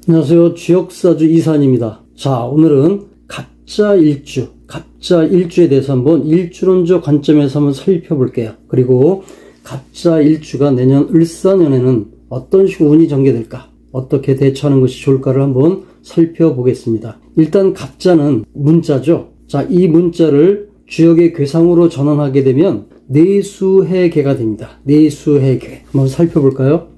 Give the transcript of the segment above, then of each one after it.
안녕하세요. 지역사주 이산입니다. 자, 오늘은 갑자일주에 대해서 한번 일주론적 관점에서 한번 살펴볼게요. 그리고 갑자일주가 내년 을사년에는 어떤 식으로 운이 전개될까, 어떻게 대처하는 것이 좋을까를 한번 살펴보겠습니다. 일단 갑자는 문자죠. 자, 이 문자를 주역의 괴상으로 전환하게 되면 내수해계가 됩니다. 내수해계 한번 살펴볼까요?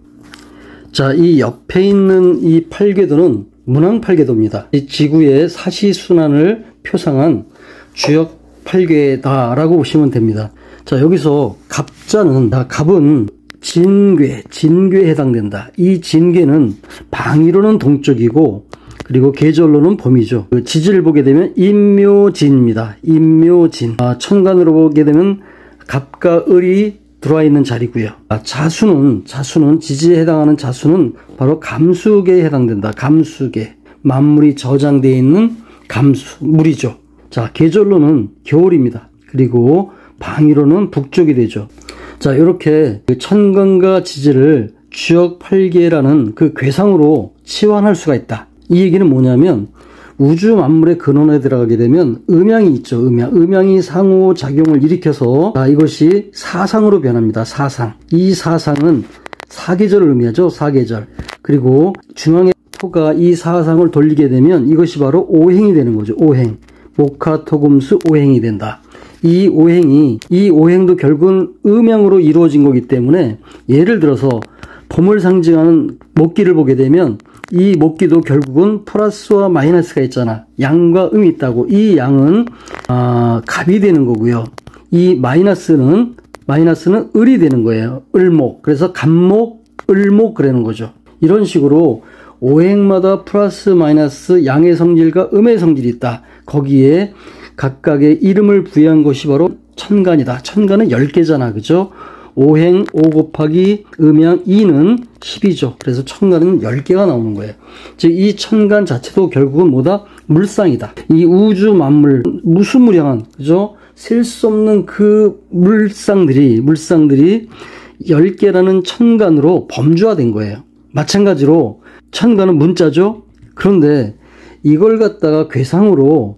자, 이 옆에 있는 이 팔궤도는 문왕팔궤도입니다. 이 지구의 사시순환을 표상한 주역 팔궤다라고 보시면 됩니다. 자, 여기서 갑자는, 갑은 진괴에 해당된다. 이 진괴는 방위로는 동쪽이고, 그리고 계절로는 봄이죠. 그 지지를 보게 되면 임묘진입니다. 임묘진. 천간으로 보게 되면 갑과 을이 들어와 있는 자리고요. 자수는 지지에 해당하는 자수는 바로 감수계에 해당된다. 감수계. 만물이 저장되어 있는 물이죠. 자, 계절로는 겨울입니다. 그리고 방위로는 북쪽이 되죠. 자, 이렇게 천간과 지지를 주역 팔계라는 그 괴상으로 치환할 수가 있다. 이 얘기는 뭐냐면 우주 만물의 근원에 들어가게 되면 음양이 있죠. 음양이 상호작용을 일으켜서 이것이 사상으로 변합니다. 사상. 이 사상은 사계절을 의미하죠. 사계절. 그리고 중앙의 토가 이 사상을 돌리게 되면 이것이 바로 오행이 되는 거죠. 오행. 목화토금수 오행이 된다. 이 오행도 결국은 음양으로 이루어진 거기 때문에, 예를 들어서 봄을 상징하는 목기를 보게 되면 이 목기도 결국은 플러스와 마이너스가 있잖아. 양과 음이 있다고. 이 양은 갑이 되는 거고요. 이 마이너스는 을이 되는 거예요. 을목. 그래서 갑목, 을목 그러는 거죠. 이런 식으로 오행마다 플러스 마이너스 양의 성질과 음의 성질이 있다. 거기에 각각의 이름을 부여한 것이 바로 천간이다. 천간은 10개잖아. 그죠? 오행 5 곱하기 음양 2는 10이죠. 그래서 천간은 10개가 나오는 거예요. 즉, 이 천간 자체도 결국은 뭐다? 물상이다. 이 우주 만물, 무수무량한, 그죠? 셀 수 없는 그 물상들이 10개라는 천간으로 범주화된 거예요. 마찬가지로 천간은 문자죠? 그런데 이걸 갖다가 괴상으로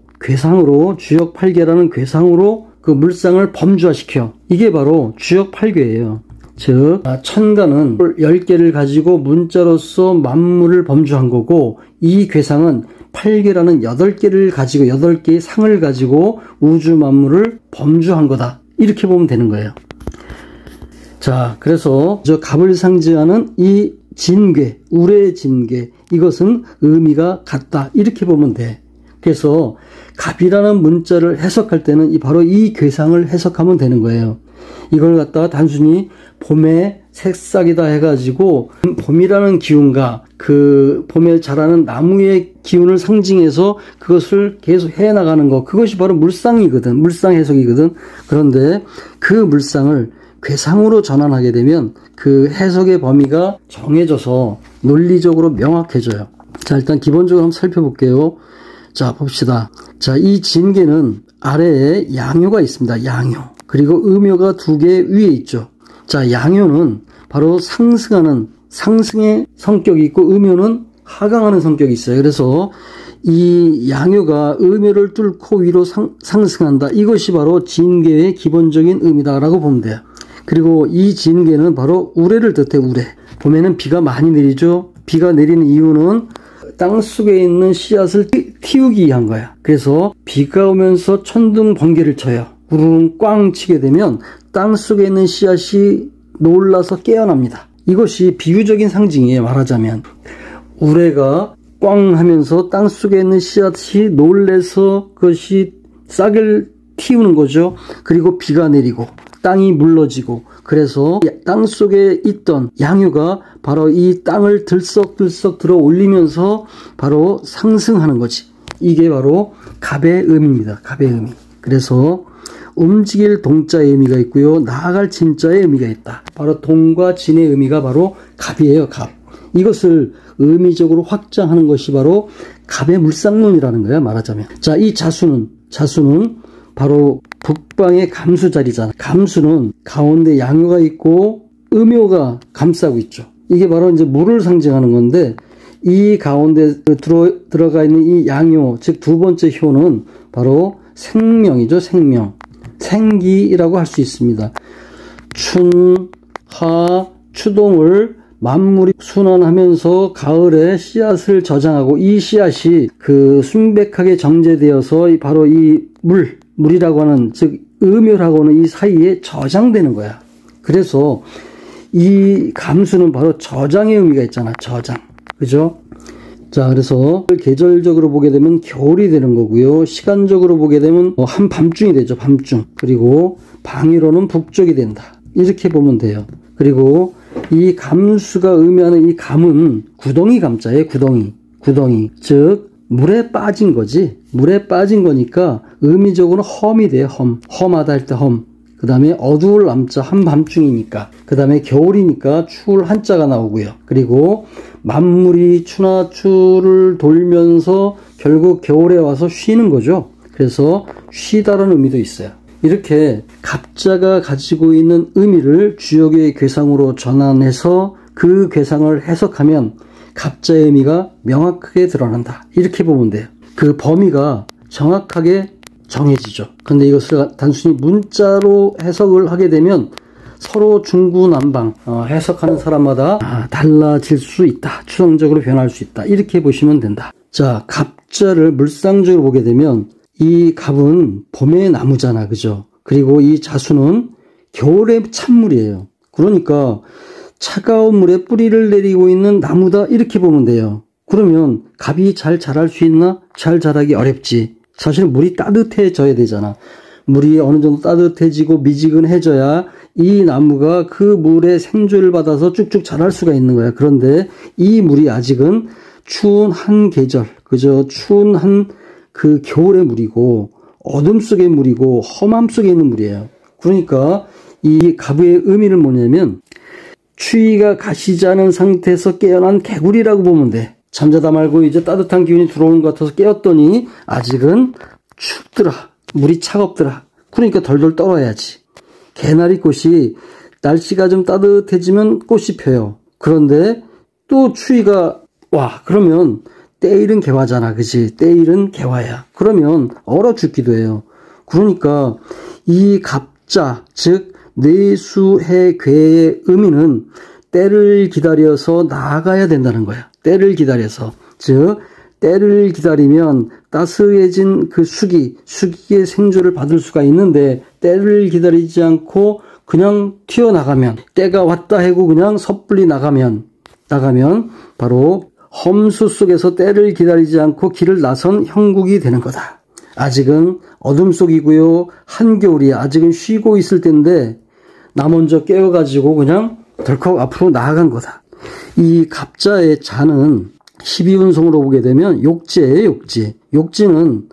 주역 팔계라는 괴상으로 그 물상을 범주화시켜. 이게 바로 주역 팔궤예요. 즉, 천간은 10개를 가지고 문자로서 만물을 범주한 거고, 이 괴상은 팔궤라는 8개를 가지고 8개의 상을 가지고 우주 만물을 범주한 거다. 이렇게 보면 되는 거예요. 자, 그래서 저 갑을 상징하는 이 진괴, 울의 진괴, 이것은 의미가 같다. 이렇게 보면 돼. 그래서 갑이라는 문자를 해석할 때는 바로 이 괴상을 해석하면 되는 거예요. 이걸 갖다가 단순히 봄의 새싹이다 해가지고 봄이라는 기운과 그 봄에 자라는 나무의 기운을 상징해서 그것을 계속 해나가는 거, 그것이 바로 물상이거든. 물상 해석이거든. 그런데 그 물상을 괴상으로 전환하게 되면 그 해석의 범위가 정해져서 논리적으로 명확해져요. 자, 일단 기본적으로 한번 살펴볼게요. 자, 봅시다. 자, 이 진괴는 아래에 양효가 있습니다. 양효. 그리고 음효가 2개 위에 있죠. 자, 양효는 바로 상승의 성격이 있고, 음효는 하강하는 성격이 있어요. 그래서 이 양효가 음효를 뚫고 위로 상승한다. 이것이 바로 진괴의 기본적인 의미다라고 보면 돼요. 그리고 이 진괴는 바로 우레를 뜻해. 우레. 봄에는 비가 많이 내리죠. 비가 내리는 이유는 땅속에 있는 씨앗을 틔우기 위한 거야. 그래서 비가 오면서 천둥 번개를 쳐요. 우르릉 꽝 치게 되면 땅속에 있는 씨앗이 놀라서 깨어납니다. 이것이 비유적인 상징이에요. 말하자면 우레가 꽝 하면서 땅속에 있는 씨앗이 놀래서 그것이 싹을 틔우는 거죠. 그리고 비가 내리고 땅이 물러지고, 그래서 땅속에 있던 양효가 바로 이 땅을 들썩들썩 들어 올리면서 바로 상승하는 거지. 이게 바로 갑의 의미입니다. 갑의 의미. 그래서 움직일 동자의 의미가 있고요, 나아갈 진자의 의미가 있다. 바로 동과 진의 의미가 바로 갑이에요. 갑. 이것을 의미적으로 확장하는 것이 바로 갑의 물상론이라는 거야, 말하자면. 자, 이 자수는 바로 북방의 감수 자리잖아. 감수는 가운데 양효가 있고 음효가 감싸고 있죠. 이게 바로 이제 물을 상징하는 건데, 이 가운데 들어가 있는 이 양요, 즉 두 번째 효는 바로 생명이죠. 생명. 생기라고 할 수 있습니다. 춘, 하, 추동을 만물이 순환하면서 가을에 씨앗을 저장하고 이 씨앗이 그 순백하게 정제되어서 바로 이 물이라고 하는, 즉 음열하고는 이 사이에 저장되는 거야. 그래서 이 감수는 바로 저장의 의미가 있잖아. 저장. 그죠? 자, 그래서 계절적으로 보게 되면 겨울이 되는 거고요. 시간적으로 보게 되면 한밤중이 되죠. 밤중. 그리고 방위로는 북쪽이 된다. 이렇게 보면 돼요. 그리고 이 감수가 의미하는 이 감은 구덩이 감자예요. 구덩이. 즉 물에 빠진 거지. 물에 빠진 거니까 의미적으로는 험이 돼요. 험하다 할 때 험. 그 다음에 어두울 남자, 한밤중이니까. 그 다음에 겨울이니까 추울 한자가 나오고요. 그리고 만물이 추나 추를 돌면서 결국 겨울에 와서 쉬는 거죠. 그래서 쉬다라는 의미도 있어요. 이렇게 갑자가 가지고 있는 의미를 주역의 괴상으로 전환해서 그 괴상을 해석하면 갑자의 의미가 명확하게 드러난다. 이렇게 보면 돼요. 그 범위가 정확하게 정해지죠. 근데 이것을 단순히 문자로 해석을 하게 되면 서로 중구난방, 해석하는 사람마다 달라질 수 있다. 추상적으로 변할 수 있다. 이렇게 보시면 된다. 자, 갑자를 물상적으로 보게 되면 이 갑은 봄의 나무잖아. 그죠? 그리고 이 자수는 겨울의 찬물이에요. 그러니까 차가운 물에 뿌리를 내리고 있는 나무다. 이렇게 보면 돼요. 그러면 갑이 잘 자랄 수 있나? 잘 자라기 어렵지. 사실 물이 따뜻해져야 되잖아. 물이 어느 정도 따뜻해지고 미지근해져야 이 나무가 그 물에 생조를 받아서 쭉쭉 자랄 수가 있는 거야. 그런데 이 물이 아직은 추운 한 계절, 그저 추운 한 그 겨울의 물이고 어둠 속의 물이고 험함 속에 있는 물이에요. 그러니까 이 갑의 의미는 뭐냐면 추위가 가시지 않은 상태에서 깨어난 개구리라고 보면 돼. 잠자다 말고 이제 따뜻한 기운이 들어오는 것 같아서 깨었더니 아직은 춥더라. 물이 차갑더라. 그러니까 덜덜 떨어야지. 개나리꽃이 날씨가 좀 따뜻해지면 꽃이 펴요. 그런데 또 추위가 와. 그러면 때일은 개화잖아. 그치? 때일은 개화야. 그러면 얼어 죽기도 해요. 그러니까 이 갑자, 즉 뇌수해괴의 의미는 때를 기다려서 나아가야 된다는 거야. 때를 기다려서. 즉 때를 기다리면 따스해진 그 수기의 생조를 받을 수가 있는데 때를 기다리지 않고 그냥 튀어나가면, 때가 왔다 하고 그냥 섣불리 나가면 바로 험수 속에서 때를 기다리지 않고 길을 나선 형국이 되는 거다. 아직은 어둠 속이고요. 한겨울이야. 아직은 쉬고 있을 텐데 나 먼저 깨워가지고 그냥 덜컥 앞으로 나아간 거다. 이 갑자의 자는 12운성으로 보게 되면 욕지예요. 욕지. 욕지는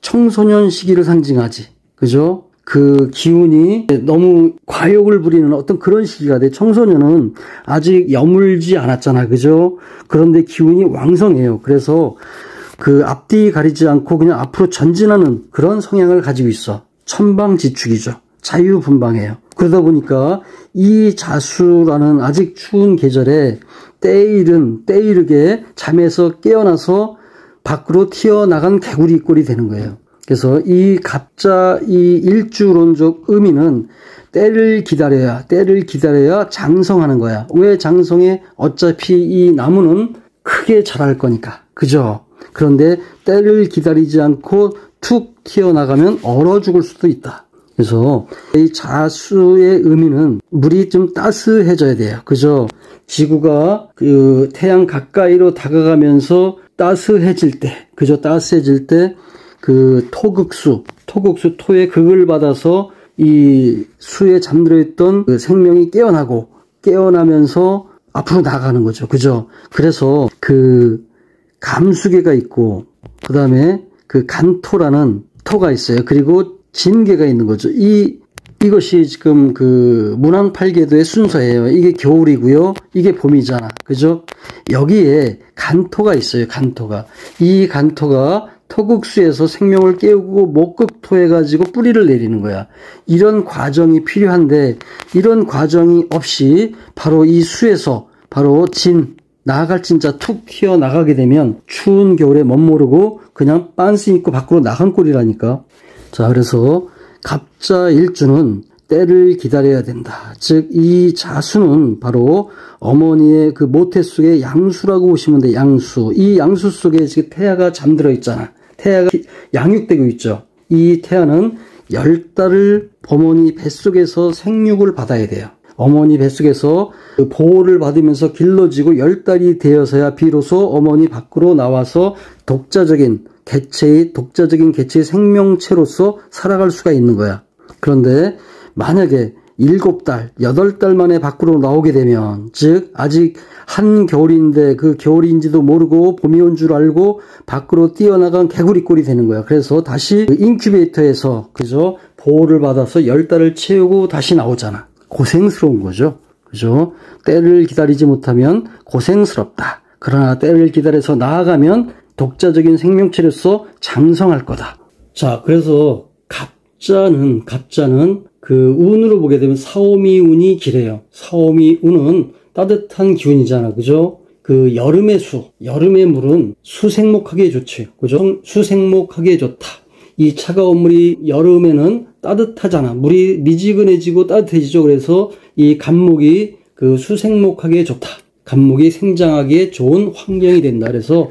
청소년 시기를 상징하지. 그죠? 그 기운이 너무 과욕을 부리는 어떤 그런 시기가 돼. 청소년은 아직 여물지 않았잖아. 그죠? 그런데 기운이 왕성해요. 그래서 그 앞뒤 가리지 않고 그냥 앞으로 전진하는 그런 성향을 가지고 있어. 천방지축이죠. 자유분방해요. 그러다 보니까 이 자수라는 아직 추운 계절에 때이르게 잠에서 깨어나서 밖으로 튀어나간 개구리 꼴이 되는 거예요. 그래서 이 갑자 이 일주론적 의미는 때를 기다려야 장성하는 거야. 왜 장성해? 어차피 이 나무는 크게 자랄 거니까. 그죠? 그런데 때를 기다리지 않고 툭 튀어나가면 얼어 죽을 수도 있다. 그래서 이 자수의 의미는 물이 좀 따스해져야 돼요. 그죠? 지구가 그 태양 가까이로 다가가면서 따스해질 때, 그죠? 따스해질 때 그 토의 극을 받아서 이 수에 잠들어 있던 그 생명이 깨어나면서 앞으로 나가는 거죠. 그죠? 그래서 그 감수계가 있고, 그 다음에 그 간토라는 토가 있어요. 그리고 진계가 있는 거죠. 이것이 지금 그 문왕팔계도의 순서예요. 이게 겨울이고요. 이게 봄이잖아. 그죠? 여기에 간토가 있어요. 간토가. 이 간토가 토극수에서 생명을 깨우고 목극토해가지고 뿌리를 내리는 거야. 이런 과정이 필요한데 이런 과정이 없이 바로 이 수에서 바로 나갈 진짜 툭 튀어나가게 되면 추운 겨울에 멋모르고 그냥 빤스 입고 밖으로 나간 꼴이라니까. 자, 그래서 갑자일주는 때를 기다려야 된다. 즉, 이 자수는 바로 어머니의 그 모태 속의 양수라고 보시면 돼. 양수. 이 양수 속에 지금 태아가 잠들어 있잖아. 태아가 양육되고 있죠. 이 태아는 10달을 어머니 뱃속에서 생육을 받아야 돼요. 어머니 뱃속에서 그 보호를 받으면서 길러지고 10달이 되어서야 비로소 어머니 밖으로 나와서 독자적인 개체의 생명체로서 살아갈 수가 있는 거야. 그런데 만약에 7달, 8달 만에 밖으로 나오게 되면, 즉 아직 한겨울인데 그 겨울인지도 모르고 봄이 온 줄 알고 밖으로 뛰어나간 개구리 꼴이 되는 거야. 그래서 다시 그 인큐베이터에서 그죠? 보호를 받아서 10달을 채우고 다시 나오잖아. 고생스러운 거죠. 그죠? 때를 기다리지 못하면 고생스럽다. 그러나 때를 기다려서 나아가면 독자적인 생명체로서 장성할 거다. 자, 그래서 갑자는 그 운으로 보게 되면 사오미운이 기래요. 사오미운은 따뜻한 기운이잖아. 그죠? 그 여름의 물은 수생목하기에 좋지. 그죠? 수생목하기에 좋다. 이 차가운 물이 여름에는 따뜻하잖아. 물이 미지근해지고 따뜻해지죠. 그래서 이 갑목이 그 수생목하기에 좋다. 갑목이 생장하기에 좋은 환경이 된다. 그래서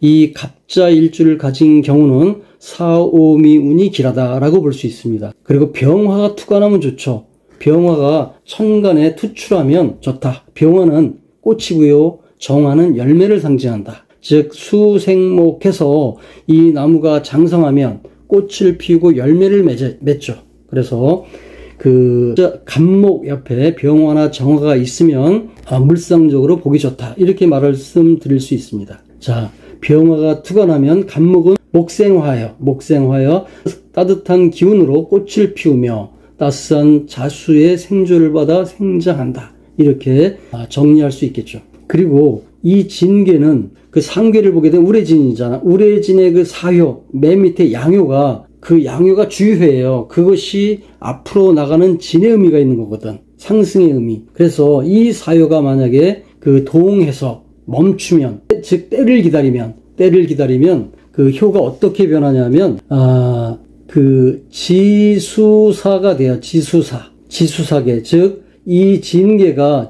이 갑자일주를 가진 경우는 사오미운이 길하다라고 볼 수 있습니다. 그리고 병화가 투관하면 좋죠. 병화가 천간에 투출하면 좋다. 병화는 꽃이고요. 정화는 열매를 상징한다. 즉 수생목해서 이 나무가 장성하면 꽃을 피우고 열매를 맺죠. 그래서 그 갑목 옆에 병화나 정화가 있으면 물상적으로 보기 좋다. 이렇게 말씀드릴 수 있습니다. 자, 병화가 투관하면 갑목은 목생화여 따뜻한 기운으로 꽃을 피우며 따스한 자수의 생조를 받아 생장한다. 이렇게 정리할 수 있겠죠. 그리고 이 진계는 그 상계를 보게 되면 우레진이잖아. 우레진의 그 사효, 맨 밑에 양효가 그 양효가 주효예요. 그것이 앞으로 나가는 진의 의미가 있는 거거든. 상승의 의미. 그래서 이 사효가 만약에 그 동해서 멈추면, 즉 때를 기다리면 그 효가 어떻게 변하냐면 그 지수사가 돼요. 지수사계. 즉 이 진계가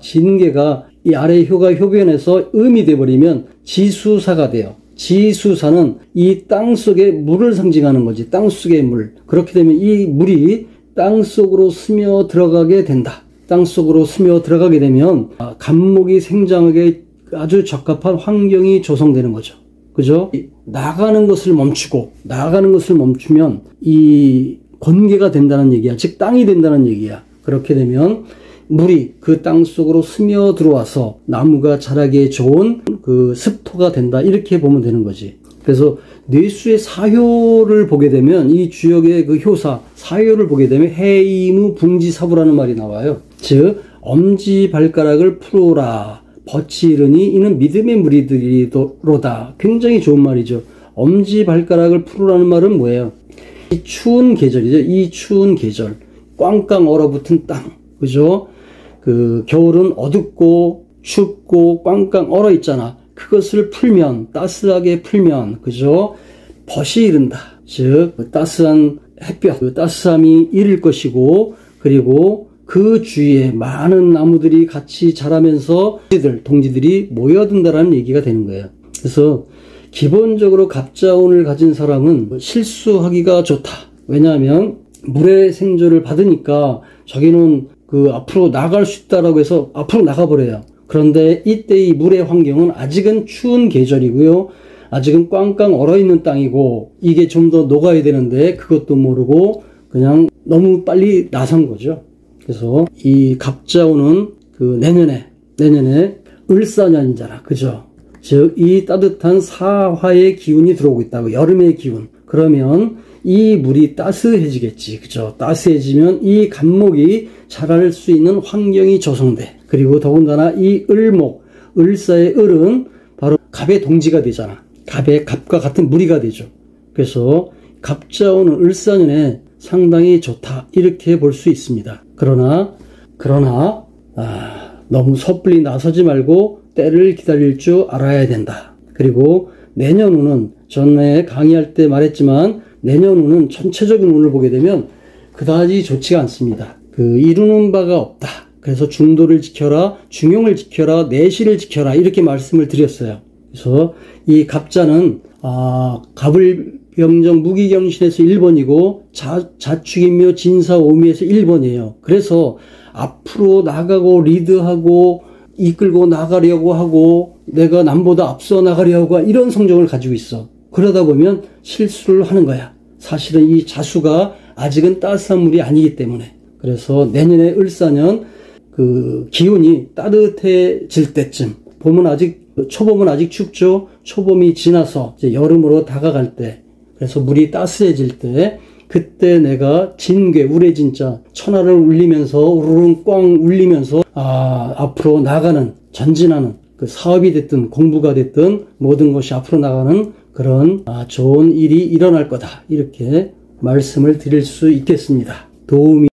이 아래 효가 효변해서 음이 돼버리면 지수사가 돼요. 지수사는 이 땅속의 물을 상징하는 거지. 땅속의 물. 그렇게 되면 이 물이 땅속으로 스며 들어가게 된다. 땅속으로 스며 들어가게 되면 갑목이 생장하게 아주 적합한 환경이 조성되는 거죠. 그죠? 나가는 것을 멈추면 이 권계가 된다는 얘기야. 즉 땅이 된다는 얘기야. 그렇게 되면 물이 그 땅 속으로 스며 들어와서 나무가 자라기에 좋은 그 습토가 된다. 이렇게 보면 되는 거지. 그래서 뇌수의 사효를 보게 되면 이 주역의 그 효사 사효를 보게 되면 해이무 붕지사부라는 말이 나와요. 즉 엄지발가락을 풀어라. 벗이 이르니 이는 믿음의 무리들이로다. 굉장히 좋은 말이죠. 엄지발가락을 풀으라는 말은 뭐예요? 이 추운 계절이죠. 이 추운 계절. 꽝꽝 얼어붙은 땅. 그죠? 그 겨울은 어둡고 춥고 꽝꽝 얼어 있잖아. 그것을 풀면, 따스하게 풀면, 그죠? 벗이 이른다. 즉, 따스한 햇볕, 그 따스함이 이를 것이고, 그리고 그 주위에 많은 나무들이 같이 자라면서 동지들이 모여든다라는 얘기가 되는 거예요. 그래서 기본적으로 갑자운을 가진 사람은 실수하기가 좋다. 왜냐하면 물의 생조를 받으니까 자기는 그 앞으로 나갈 수 있다라고 해서 앞으로 나가버려요. 그런데 이때 이 물의 환경은 아직은 추운 계절이고요. 아직은 꽝꽝 얼어있는 땅이고 이게 좀 더 녹아야 되는데 그것도 모르고 그냥 너무 빨리 나선 거죠. 그래서 이 갑자운은 그 내년에 을사년이잖아. 그죠? 즉 이 따뜻한 사화의 기운이 들어오고 있다고. 여름의 기운. 그러면 이 물이 따스해지겠지. 그죠? 따스해지면 이 갑목이 자랄 수 있는 환경이 조성돼. 그리고 더군다나 이 을사의 을은 바로 갑의 동지가 되잖아. 갑과 같은 무리가 되죠. 그래서 갑자운은 을사년에 상당히 좋다. 이렇게 볼 수 있습니다. 그러나 너무 섣불리 나서지 말고 때를 기다릴 줄 알아야 된다. 그리고 내년운은 전에 강의할 때 말했지만 내년운은 전체적인 운을 보게 되면 그다지 좋지가 않습니다. 이루는 바가 없다. 그래서 중도를 지켜라, 중용을 지켜라, 내실을 지켜라 이렇게 말씀을 드렸어요. 그래서 이 갑자는 갑을병정 무기경신에서 1번이고 자축인묘 진사오미에서 1번이에요. 그래서 앞으로 나가고 리드하고 이끌고 나가려고 하고 내가 남보다 앞서 나가려고 하고 이런 성정을 가지고 있어. 그러다 보면 실수를 하는 거야. 사실은 이 자수가 아직은 따스한 물이 아니기 때문에. 그래서 내년에 을사년 기운이 따뜻해질 때쯤, 초봄은 아직 춥죠. 초봄이 지나서 이제 여름으로 다가갈 때, 그래서 물이 따스해질 때, 그때 내가 진괴, 우레진자, 천하를 울리면서 우르릉 꽝 울리면서 앞으로 나가는, 전진하는 그 사업이 됐든 공부가 됐든 모든 것이 앞으로 나가는 그런 좋은 일이 일어날 거다. 이렇게 말씀을 드릴 수 있겠습니다. 도움이